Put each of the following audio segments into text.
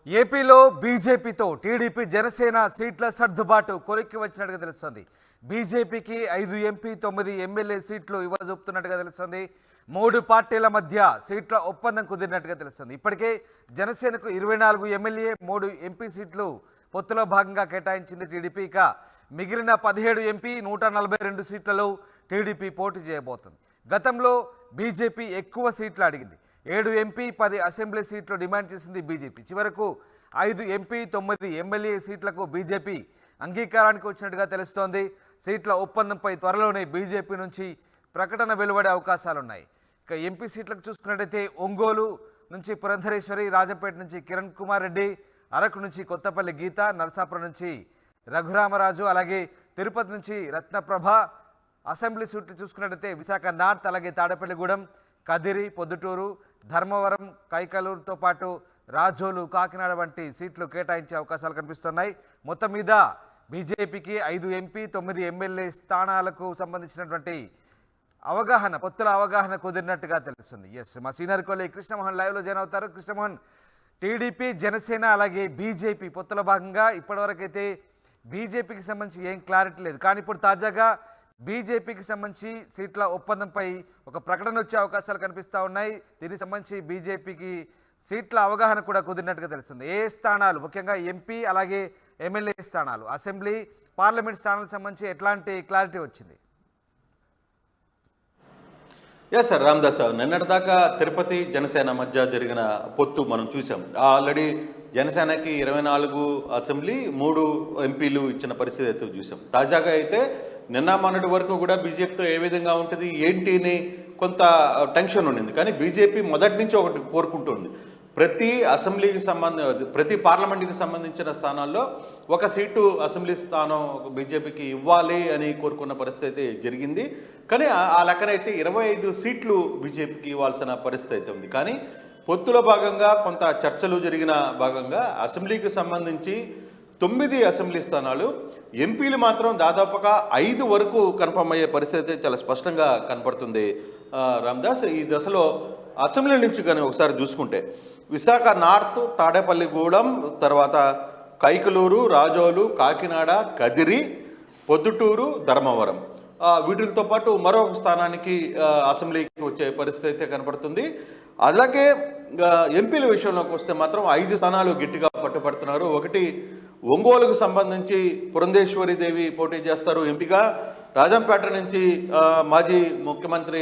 ఏపీలో బీజేపీతో టీడీపీ జనసేన సీట్ల సర్దుబాటు కొలిక్కి వచ్చినట్టుగా తెలుస్తోంది. బీజేపీకి 5 ఎంపీ 9 ఎమ్మెల్యే సీట్లు ఇవ్వజూపుతున్నట్టుగా తెలుస్తోంది. 3 పార్టీల మధ్య సీట్ల ఒప్పందం కుదిరినట్టుగా తెలుస్తోంది. ఇప్పటికే జనసేనకు 24 ఎమ్మెల్యే 3 ఎంపీ సీట్లు పొత్తులో భాగంగా కేటాయించింది టీడీపీ. ఇక మిగిలిన 17 ఎంపీ 142 సీట్లలో టీడీపీ పోటీ చేయబోతుంది. గతంలో బీజేపీ ఎక్కువ సీట్లు అడిగింది. 7 ఎంపీ 10 అసెంబ్లీ సీట్లు డిమాండ్ చేసింది బీజేపీ. చివరకు 5 ఎంపీ 9 ఎమ్మెల్యే సీట్లకు బీజేపీ అంగీకారానికి వచ్చినట్టుగా తెలుస్తోంది. సీట్ల ఒప్పందంపై త్వరలోనే బీజేపీ నుంచి ప్రకటన వెలువడే అవకాశాలున్నాయి. ఇక ఎంపీ సీట్లకు చూసుకున్నట్టయితే ఒంగోలు నుంచి పురంధరేశ్వరి, రాజంపేట నుంచి కిరణ్ కుమార్ రెడ్డి, అరకు నుంచి కొత్తపల్లి గీత, నరసాపురం నుంచి రఘురామరాజు, అలాగే తిరుపతి నుంచి రత్నప్రభ. అసెంబ్లీ సీట్లు చూసుకున్నట్టయితే విశాఖ నార్త్, అలాగే తాడేపల్లిగూడెం, కదిరి, పొద్దుటూరు, ధర్మవరం, కైకలూరుతో పాటు రాజోలు, కాకినాడ వంటి సీట్లు కేటాయించే అవకాశాలు కనిపిస్తున్నాయి. మొత్తం మీద బీజేపీకి 5 ఎంపీ 9 ఎమ్మెల్యే స్థానాలకు సంబంధించినటువంటి పొత్తుల అవగాహన కుదిరినట్టుగా తెలుస్తుంది. మా సీనియర్ కొలి కృష్ణమోహన్ లైవ్లో జాయిన్ అవుతారు. కృష్ణమోహన్, టీడీపీ జనసేన అలాగే బీజేపీ పొత్తుల భాగంగా ఇప్పటివరకైతే బీజేపీకి సంబంధించి ఏం క్లారిటీ లేదు, కానీ ఇప్పుడు తాజాగా బీజేపీకి సంబంధించి సీట్ల ఒప్పందంపై ఒక ప్రకటన వచ్చే అవకాశాలు కనిపిస్తూ ఉన్నాయి. దీనికి సంబంధించి బీజేపీకి సీట్ల అవగాహన కూడా కుదిరినట్టుగా తెలుస్తుంది. ఏ స్థానాలు, ముఖ్యంగా ఎంపీ అలాగే ఎమ్మెల్యే స్థానాలు, అసెంబ్లీ పార్లమెంట్ స్థానాలకు సంబంధించి ఎట్లాంటి క్లారిటీ వచ్చింది? ఎస్ సార్, రామదాస్, నిన్నటిదాకా తిరుపతి జనసేన మధ్య జరిగిన పొత్తు మనం చూసాం. ఆల్రెడీ జనసేనకి 24 అసెంబ్లీ 3 ఎంపీలు ఇచ్చిన పరిస్థితి అయితే చూసాం. తాజాగా అయితే నిన్న మొన్నటి వరకు కూడా బీజేపీతో ఏ విధంగా ఉంటుంది ఏంటి కొంత టెన్షన్ ఉండింది. కానీ బీజేపీ మొదటి నుంచి ఒకటి కోరుకుంటుంది, ప్రతి పార్లమెంట్కి సంబంధించిన స్థానాల్లో ఒక సీటు అసెంబ్లీ స్థానం బీజేపీకి ఇవ్వాలి అని కోరుకున్న పరిస్థితి అయితే జరిగింది. కానీ ఆ లెక్కనైతే 25 సీట్లు బీజేపీకి ఇవ్వాల్సిన పరిస్థితి అయితే ఉంది. కానీ పొత్తులో భాగంగా కొంత చర్చలు జరిగిన భాగంగా అసెంబ్లీకి సంబంధించి 9 అసెంబ్లీ స్థానాలు, ఎంపీలు మాత్రం దాదాపుగా 5 వరకు కన్ఫర్మ్ అయ్యే పరిస్థితి చాలా స్పష్టంగా కనపడుతుంది. రామదాస్, ఈ దశలో అసెంబ్లీ నుంచి కానీ ఒకసారి చూసుకుంటే విశాఖ నార్త్, తాడేపల్లిగూడెం, తర్వాత కైకలూరు, రాజోలు, కాకినాడ, కదిరి, పొద్దుటూరు, ధర్మవరం, వీటితో పాటు మరొక స్థానానికి అసెంబ్లీకి వచ్చే పరిస్థితి అయితే కనపడుతుంది. అలాగే ఎంపీల విషయంలోకి వస్తే మాత్రం 5 స్థానాలు గట్టిగా పట్టుబడుతున్నారు. ఒకటి ఒంగోలుకు సంబంధించి పురంధేశ్వరి దేవి పోటీ చేస్తారు ఎంపీగా. రాజంపేట నుంచి మాజీ ముఖ్యమంత్రి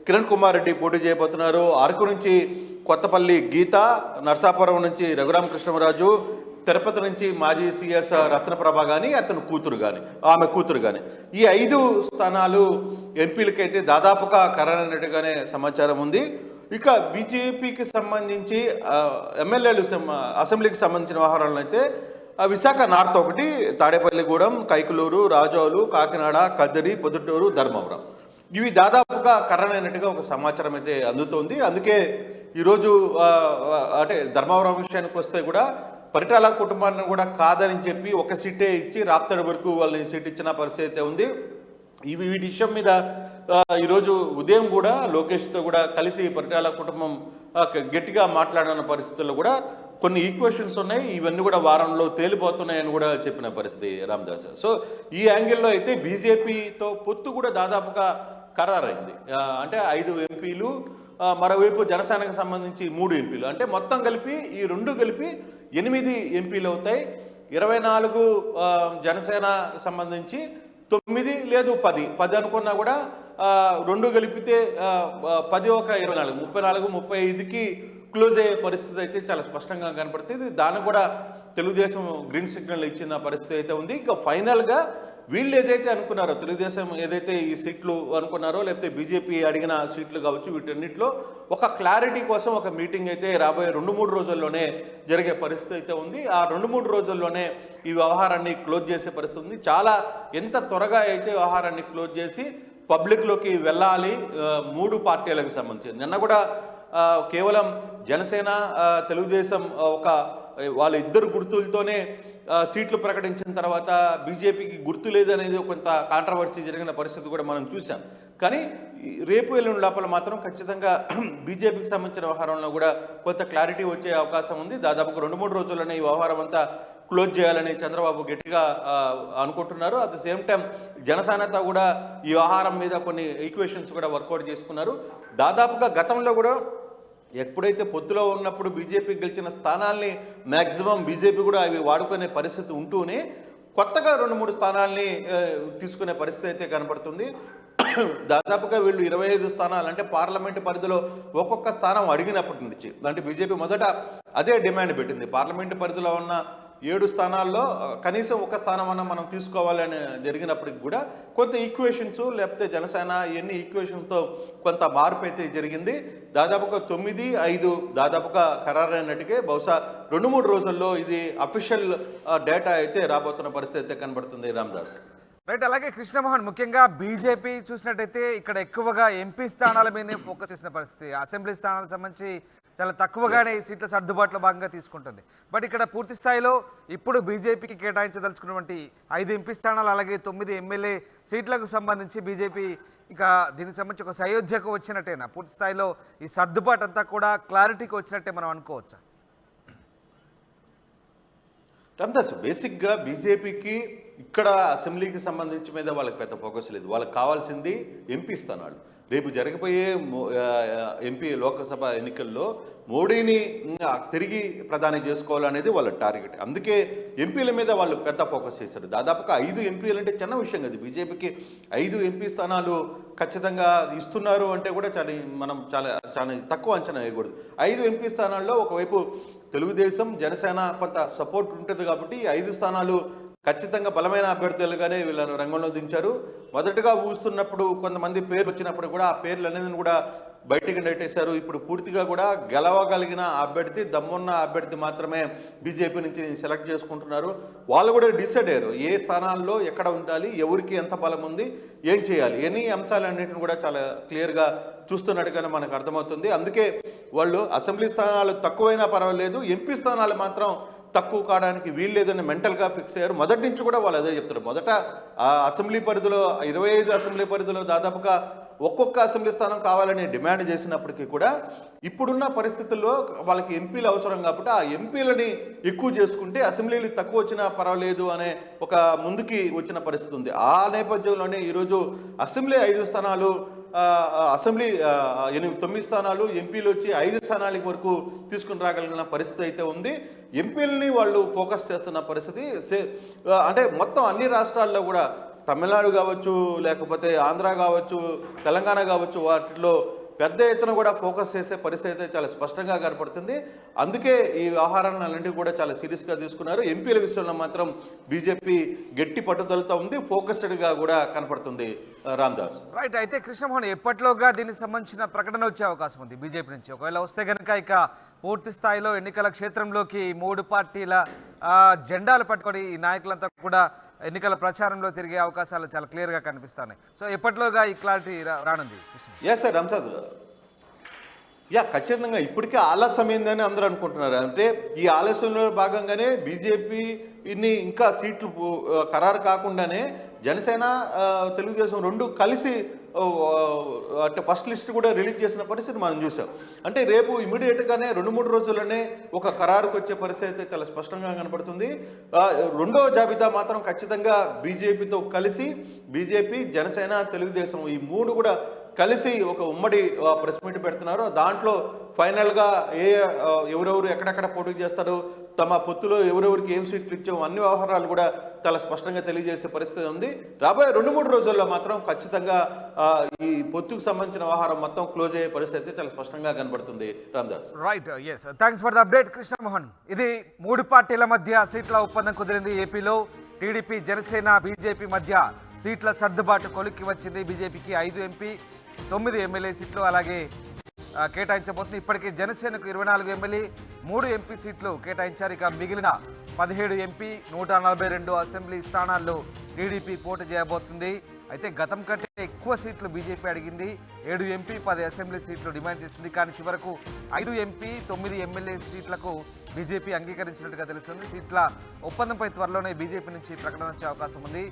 కిరణ్ కుమార్ రెడ్డి పోటీ చేయబోతున్నారు. అరకు నుంచి కొత్తపల్లి గీత, నరసాపురం నుంచి రఘురామకృష్ణరాజు, తిరుపతి నుంచి మాజీ సిఎస్ రత్నప్రభ కానీ ఆమె కూతురు కానీ ఈ 5 స్థానాలు ఎంపీలకైతే దాదాపుగా ఖరారైనట్టుగానే సమాచారం ఉంది. ఇక బీజేపీకి సంబంధించి ఎమ్మెల్యేలు అసెంబ్లీకి సంబంధించిన వ్యవహారాలను అయితే విశాఖ నార్త్ ఒకటి, తాడేపల్లిగూడెం, కైకలూరు, రాజోలు, కాకినాడ, కదిరి, పొద్దుటూరు, ధర్మవరం, ఇవి దాదాపుగా ఖరారైనట్టుగా ఒక సమాచారం అయితే అందుతోంది. అందుకే ఈరోజు అంటే ధర్మవరం విషయానికి వస్తే కూడా పరిటాల కుటుంబాన్ని కూడా కాదని చెప్పి ఒక సీటే ఇచ్చి రాప్తాడు వరకు వాళ్ళని సీట్ ఇచ్చిన పరిస్థితి అయితే ఉంది. వీటి విషయం మీద ఈరోజు ఉదయం కూడా లోకేష్తో కూడా కలిసి పరిటాల కుటుంబం గట్టిగా మాట్లాడిన పరిస్థితుల్లో కూడా కొన్ని ఈక్వేషన్స్ ఉన్నాయి, ఇవన్నీ కూడా వారంలో తేలిపోతున్నాయని కూడా చెప్పిన పరిస్థితి రామదాస్. సో ఈ యాంగిల్లో అయితే బీజేపీతో పొత్తు కూడా దాదాపుగా ఖరారైంది. అంటే 5 ఎంపీలు, మరోవైపు జనసేనకు సంబంధించి 3 ఎంపీలు, అంటే మొత్తం కలిపి ఈ 2 కలిపి 8 ఎంపీలు అవుతాయి. 24 జనసేన సంబంధించి 9 లేదు 10 అనుకున్నా కూడా 2 కలిపితే 10 ఒక 24, 34, 35కి క్లోజ్ అయ్యే పరిస్థితి అయితే చాలా స్పష్టంగా కనపడుతుంది. దానికి కూడా తెలుగుదేశం గ్రీన్ సిగ్నల్ ఇచ్చిన పరిస్థితి అయితే ఉంది. ఇంకా ఫైనల్గా వీళ్ళు ఏదైతే అనుకున్నారో, తెలుగుదేశం ఏదైతే ఈ సీట్లు అనుకున్నారో, లేకపోతే బీజేపీ అడిగిన సీట్లు కావచ్చు, వీటన్నిటిలో ఒక క్లారిటీ కోసం ఒక మీటింగ్ అయితే రాబోయే 2-3 రోజుల్లోనే జరిగే పరిస్థితి అయితే ఉంది. ఆ 2-3 రోజుల్లోనే ఈ వ్యవహారాన్ని క్లోజ్ చేసే పరిస్థితి ఉంది. ఎంత త్వరగా అయితే వ్యవహారాన్ని క్లోజ్ చేసి పబ్లిక్లోకి వెళ్ళాలి 3 పార్టీలకు సంబంధించి. నిన్న కూడా కేవలం జనసేన, తెలుగుదేశం వాళ్ళ ఇద్దరు గుర్తులతోనే సీట్లు ప్రకటించిన తర్వాత బీజేపీకి గుర్తు లేదనేది కొంత కాంట్రవర్సీ జరిగిన పరిస్థితి కూడా మనం చూసాం. కానీ రేపు ఎల్లుండి లోపల మాత్రం ఖచ్చితంగా బీజేపీకి సంబంధించిన వ్యవహారంలో కూడా కొంత క్లారిటీ వచ్చే అవకాశం ఉంది. దాదాపుగా 2-3 రోజుల్లోనే ఈ వ్యవహారం అంతా క్లోజ్ చేయాలని చంద్రబాబు గట్టిగా అనుకుంటున్నారు. అట్ ద సేమ్ టైం జనసేనతో కూడా ఈ వ్యవహారం మీద కొన్ని ఈక్వేషన్స్ కూడా వర్కౌట్ చేసుకున్నారు. దాదాపుగా గతంలో కూడా ఎప్పుడైతే పొత్తులో ఉన్నప్పుడు బీజేపీ గెలిచిన స్థానాల్ని మ్యాక్సిమం బీజేపీ కూడా అవి వాడుకునే పరిస్థితి ఉంటూనే కొత్తగా 2-3 స్థానాల్ని తీసుకునే పరిస్థితి అయితే కనపడుతుంది. దాదాపుగా వీళ్ళు 25 స్థానాలు అంటే పార్లమెంటు పరిధిలో ఒక్కొక్క స్థానం అడిగినప్పటి నుంచి, అంటే బీజేపీ మొదట అదే డిమాండ్ పెట్టింది. పార్లమెంటు పరిధిలో ఉన్న 7 స్థానాల్లో కనీసం ఒక స్థానం అన్న మనం తీసుకోవాలని జరిగినప్పటికి కూడా కొంత ఈక్వేషన్స్ లేకపోతే జనసేన ఇవన్నీ ఈక్వేషన్తో కొంత మార్పు అయితే జరిగింది. దాదాపుగా 9-5 దాదాపుగా ఖరారైనట్టుగా బహుశా 2-3 రోజుల్లో ఇది అఫీషియల్ డేటా అయితే రాబోతున్న పరిస్థితి అయితే కనబడుతుంది. రామదాస్ రైట్. అలాగే కృష్ణమోహన్, ముఖ్యంగా బీజేపీ చూసినట్టయితే ఇక్కడ ఎక్కువగా ఎంపీ స్థానాల మీదనే ఫోకస్ చేసిన పరిస్థితి. అసెంబ్లీ స్థానాలకు సంబంధించి చాలా తక్కువగానే సీట్ల సర్దుబాటులో భాగంగా తీసుకుంటుంది. బట్ ఇక్కడ పూర్తి స్థాయిలో ఇప్పుడు బీజేపీకి కేటాయించదలుచుకున్నటువంటి 5 ఎంపీ స్థానాలు అలాగే 9 ఎమ్మెల్యే సీట్లకు సంబంధించి బీజేపీ ఇక దీనికి సంబంధించి ఒక సయోధ్యకు వచ్చినట్టేనా? పూర్తి స్థాయిలో ఈ సర్దుబాటు అంతా కూడా క్లారిటీకి వచ్చినట్టే మనం అనుకోవచ్చా? రామదాస్, బేసిక్గా బీజేపీకి ఇక్కడ అసెంబ్లీకి సంబంధించి మీద వాళ్ళకి పెద్ద ఫోకస్ లేదు. వాళ్ళకి కావాల్సింది ఎంపీ స్థానాలు. రేపు జరగబోయే ఎంపీ లోక్సభ ఎన్నికల్లో మోడీని తిరిగి ప్రధాని చేసుకోవాలనేది వాళ్ళ టార్గెట్. అందుకే ఎంపీల మీద వాళ్ళు పెద్ద ఫోకస్ చేశారు. దాదాపుగా 5 ఎంపీలు అంటే చిన్న విషయం కదా. బీజేపీకి 5 ఎంపీ స్థానాలు ఖచ్చితంగా ఇస్తున్నారు అంటే కూడా మనం చాలా తక్కువ అంచనా వేయకూడదు. 5 ఎంపీ స్థానాల్లో ఒకవైపు తెలుగుదేశం జనసేన కొంత సపోర్ట్ ఉంటుంది కాబట్టి 5 స్థానాలు ఖచ్చితంగా బలమైన అభ్యర్థులుగానే వీళ్ళను రంగంలో దించారు. మొదటగా ఊస్తున్నప్పుడు కొంతమంది పేర్లు వచ్చినప్పుడు కూడా ఆ పేర్లు అనేది కూడా బయటికి నెట్టేశారు. ఇప్పుడు పూర్తిగా కూడా గెలవగలిగిన అభ్యర్థి, దమ్మున్న అభ్యర్థి మాత్రమే బీజేపీ నుంచి సెలెక్ట్ చేసుకుంటున్నారు. వాళ్ళు కూడా డిసైడ్ అయ్యారు ఏ స్థానాల్లో ఎక్కడ ఉండాలి, ఎవరికి ఎంత బలం ఉంది, ఏం చేయాలి, ఎన్ని అంశాలన్నింటిని కూడా చాలా క్లియర్గా చూస్తున్నట్టుగానే మనకు అర్థమవుతుంది. అందుకే వాళ్ళు అసెంబ్లీ స్థానాలు తక్కువైనా పర్వాలేదు, ఎంపీ స్థానాలు మాత్రం తక్కువ కావడానికి వీల్లేదని మెంటల్గా ఫిక్స్ అయ్యారు. మొదటి నుంచి కూడా వాళ్ళు అదే చెప్తారు. మొదట అసెంబ్లీ పరిధిలో 25 అసెంబ్లీ పరిధిలో దాదాపుగా ఒక్కొక్క అసెంబ్లీ స్థానం కావాలని డిమాండ్ చేసినప్పటికీ కూడా ఇప్పుడున్న పరిస్థితుల్లో వాళ్ళకి ఎంపీలు అవసరం కాబట్టి ఆ ఎంపీలని ఎక్కువ చేసుకుంటే అసెంబ్లీలు తక్కువ వచ్చినా పర్వాలేదు అనే ఒక ముందుకి వచ్చిన పరిస్థితి ఉంది. ఆ నేపథ్యంలోనే ఈరోజు అసెంబ్లీ 5 స్థానాలు, అసెంబ్లీ 9 స్థానాలు, ఎంపీలు వచ్చి 5 స్థానాల వరకు తీసుకుని రాగలిగిన పరిస్థితి అయితే ఉంది. ఎంపీలని వాళ్ళు ఫోకస్ చేస్తున్న పరిస్థితి. అంటే మొత్తం అన్ని రాష్ట్రాల్లో కూడా తమిళనాడు కావచ్చు, లేకపోతే ఆంధ్ర కావచ్చు, తెలంగాణ కావచ్చు, వాటిలో పెద్ద ఎత్తున కూడా ఫోకస్ చేసే పరిస్థితి అయితే చాలా స్పష్టంగా కనపడుతుంది. అందుకే ఈ వ్యవహారాన్ని అన్నింటినీ కూడా చాలా సీరియస్గా తీసుకున్నారు. ఎంపీల విషయంలో మాత్రం బీజేపీ గట్టి పట్టుదలతో ఉంది, ఫోకస్డ్గా కూడా కనపడుతుంది. రామ్దాస్ రైట్. అయితే కృష్ణమోహన్, ఎప్పట్లోగా దీనికి సంబంధించిన ప్రకటన వచ్చే అవకాశం ఉంది బీజేపీ నుంచి? ఒకవేళ వస్తే కనుక ఇక పూర్తి స్థాయిలో ఎన్నికల క్షేత్రంలోకి 3 పార్టీల జెండాలు పట్టుకొని ఈ నాయకులంతా కూడా ఎన్నికల ప్రచారంలో తిరిగే అవకాశాలు చాలా క్లియర్గా కనిపిస్తున్నాయి. సో ఎప్పట్లోగా ఈ క్లారిటీ రానుంది? ఎస్ సార్, రామ్సాద్, ఖచ్చితంగా ఇప్పటికే ఆలస్యమైందని అందరూ అనుకుంటున్నారు. అంటే ఈ ఆలస్యంలో భాగంగానే బీజేపీని ఇంకా సీట్లు ఖరారు కాకుండానే జనసేన తెలుగుదేశం 2 కలిసి అంటే ఫస్ట్ లిస్ట్ కూడా రిలీజ్ చేసిన పరిస్థితి మనం చూసాం. అంటే రేపు ఇమీడియట్గానే 2-3 రోజుల్లోనే ఒక ఖరారుకు వచ్చే పరిస్థితి అయితే చాలా స్పష్టంగా కనపడుతుంది. రెండో జాబితా మాత్రం ఖచ్చితంగా బీజేపీతో కలిసి బీజేపీ, జనసేన, తెలుగుదేశం ఈ 3 కూడా కలిసి ఒక ఉమ్మడి ప్రెస్ మీట్ పెడుతున్నారు. దాంట్లో ఫైనల్గా ఎవరెవరు ఎక్కడెక్కడ పోటీ చేస్తారు, తమ పొత్తులో ఎవరెవరికి ఏం సీట్లు ఇచ్చాము అన్ని వ్యవహారాలు కూడా చాలా స్పష్టంగా తెలియజేసే పరిస్థితి ఉంది. రాబోయే 2-3 రోజుల్లో మాత్రం ఖచ్చితంగా ఈ పొత్తుకు సంబంధించిన వ్యవహారం మొత్తం క్లోజ్ అయ్యే పరిస్థితి చాలా స్పష్టంగా కనబడుతుంది. Ramdas right. Yes, thanks for the update Krishnamohan. ఇది 3 పార్టీల మధ్య సీట్ల ఒప్పందం కుదిరింది. ఏపీలో టీడీపీ, జనసేన, బీజేపీ మధ్య సీట్ల సర్దుబాటు కొలిక్కి వచ్చింది. బీజేపీకి 5 ఎంపీ, 9 ఎమ్మెల్యే సీట్లు అలాగే కేటాయించబోతుంది. ఇప్పటికే జనసేనకు 24 ఎమ్మెల్యే, 3 ఎంపీ సీట్లు కేటాయించారు. ఇక మిగిలిన 17 ఎంపీ, 142 అసెంబ్లీ స్థానాల్లో టీడీపీ పోటీ చేయబోతుంది. అయితే గతం కంటే ఎక్కువ సీట్లు బీజేపీ అడిగింది. 7 ఎంపీ, 10 అసెంబ్లీ సీట్లు డిమాండ్ చేసింది. కానీ చివరకు 5 ఎంపీ, 9 ఎమ్మెల్యే సీట్లకు బీజేపీ అంగీకరించినట్టుగా తెలుస్తుంది. సీట్ల ఒప్పందంపై త్వరలోనే బీజేపీ నుంచి ప్రకటన వచ్చే అవకాశం ఉంది.